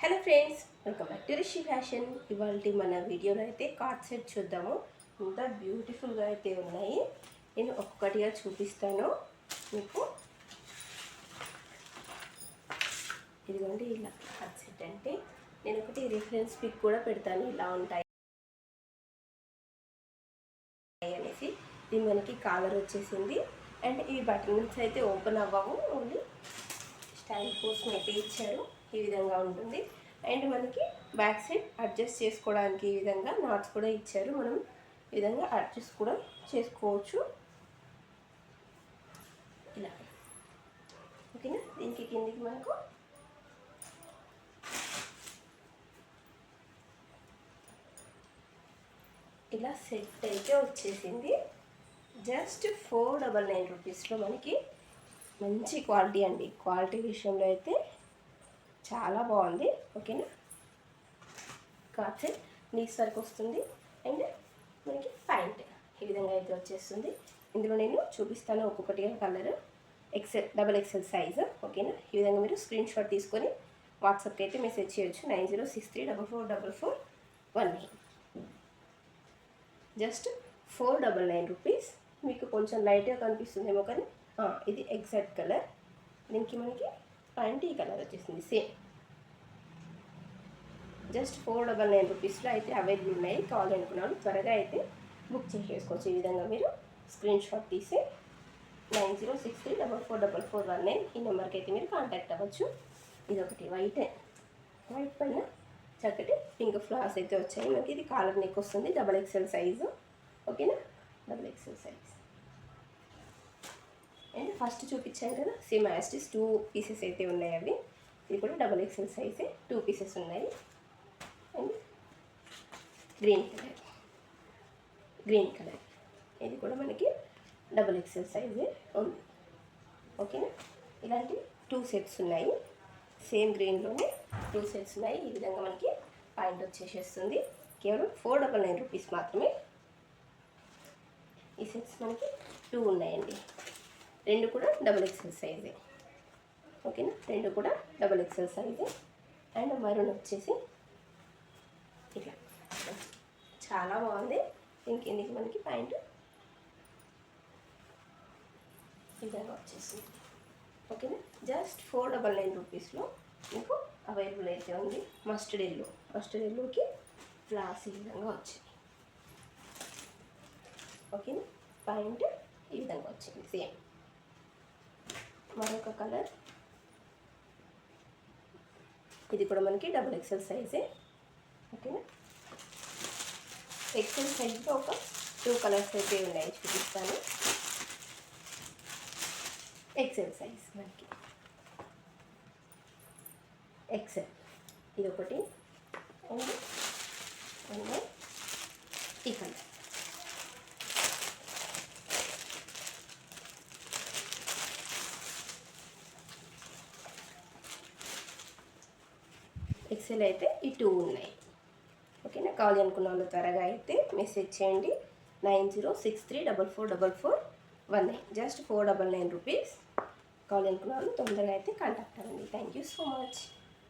Hello friends, welcome back to Rishi fashion. ఇవాళ మన వీడియోలో అయితే కార్డ్ సెట్ చూద్దాము. ఇంత బ్యూటిఫుల్గా అయితే ఉన్నాయి. నేను ఒక్కొక్కటిగా చూపిస్తాను మీకు. ఇదిగోండి, ఇలా కార్డ్ సెట్ అంటే నేను ఒకటి రిఫరెన్స్ పిక్ కూడా పెడతాను, ఇలా ఉంటాయి అనేసి. ఇది మనకి కాలర్ వచ్చేసింది అండ్ ఈ బటన్స్ అయితే ఓపెన్ అవ్వవు, ఓన్లీ స్టైల్ కోసం అయితే ఇచ్చారు. ఈ విధంగా ఉంటుంది అండ్ మనకి బ్యాక్ సైడ్ అడ్జస్ట్ చేసుకోవడానికి ఈ విధంగా నాట్స్ కూడా ఇచ్చారు. మనం ఈ విధంగా అడ్జస్ట్ కూడా చేసుకోవచ్చు ఇలా. ఓకేనా, దీనికి కిందికి మనకు ఇలా సెట్ అయితే వచ్చేసింది. జస్ట్ 499 రూపీస్లో మనకి మంచి క్వాలిటీ అండి. క్వాలిటీ విషయంలో అయితే చాలా బాగుంది. ఓకేనా, కాచే నీస్ వరకు వస్తుంది అండ్ మనకి ప్యాంట్ ఈ విధంగా అయితే వచ్చేస్తుంది. ఇందులో నేను చూపిస్తాను ఒక్కొక్కటిగా కలర్. Double XL size. ఓకేనా, ఈ విధంగా మీరు స్క్రీన్ షాట్ తీసుకొని వాట్సాప్కి అయితే మెసేజ్ చేయొచ్చు. 9063444419. Just 499 rupees. మీకు కొంచెం లైట్గా కనిపిస్తుందేమో కానీ ఇది ఎగ్జాక్ట్ కలర్. దీనికి మనకి ప్యాంట్ ఈ కలర్ వచ్చేసింది సేమ్. జస్ట్ 499 రూపీస్లో అయితే అవైలబుల్ ఉన్నాయి. కావాలనుకున్నాను త్వరగా అయితే బుక్ చేసేసుకోవచ్చు. ఈ విధంగా మీరు స్క్రీన్ షాట్ తీసి 9063444419 ఈ నెంబర్కి అయితే మీరు కాంటాక్ట్ అవ్వచ్చు. ఇది ఒకటి వైట్ పైన చక్కటి పింక్ ఫ్లవర్స్ అయితే వచ్చాయి. మనకి ఇది కాలర్ నెక్ వస్తుంది. Double XL size. ఓకేనా, double XL size. And first చూపించాను కదా, సేమ్ యాస్టిస్ 2 పీసెస్ అయితే ఉన్నాయి అవి. ఇది కూడా డబల్ ఎక్సెల్ సైజే, 2 పీసెస్ ఉన్నాయి. అండ్ గ్రీన్ కలర్ ఇది కూడా మనకి డబల్ ఎక్సెల్ సైజే ఉంది. ఓకేనా, ఇలాంటి 2 సెట్స్ ఉన్నాయి. సేమ్ గ్రీన్లోనే 2 సెట్స్ ఉన్నాయి. ఈ విధంగా మనకి పాయింట్ వచ్చేసేస్తుంది. కేవలం 499 రూపీస్ మాత్రమే. ఈ సెట్స్ మనకి 2 ఉన్నాయండి. 2 కూడా డబల్ ఎక్సెల్ సైజే. ఓకేనా, 2 కూడా డబల్ ఎక్సెల్ సైజే. అండ్ మరూన్ వచ్చేసి ఇట్లా చాలా బాగుంది. ఇంకెందుకు మనకి ప్యాంట్ విధంగా వచ్చేసింది. ఓకేనా, జస్ట్ 499 రూపీస్లో మీకు అవైలబుల్ అయితే ఉంది. మస్టర్డ్ ఎల్లోకి ఫ్లాస్ ఈ విధంగా వచ్చింది. ఓకేనా, ప్యాంట్ ఈ విధంగా వచ్చింది సేమ్. మరొక కలర్, ఇది కూడా మనకి డబుల్ ఎక్సెల్ సైజే. ఓకేనా, ఎక్సెల్ సైజ్లో ఒక 2 కలర్స్ అయితే ఉన్నాయి, చూపిస్తాను. ఎక్సెల్ సైజ్ మనకి ఎక్సెల్ ఇది ఒకటి అండ్ ఈ కలర్. ఎక్సెల్ అయితే ఈ 2 ఉన్నాయి. ఓకేనా, కావాలి అనుకున్న వాళ్ళు త్వరగా అయితే మెసేజ్ చేయండి. 9063444419. Just 499 rupees. కావాలి అనుకున్న వాళ్ళు తొందరగా అయితే కాంటాక్ట్ అవ్వండి. Thank you so much.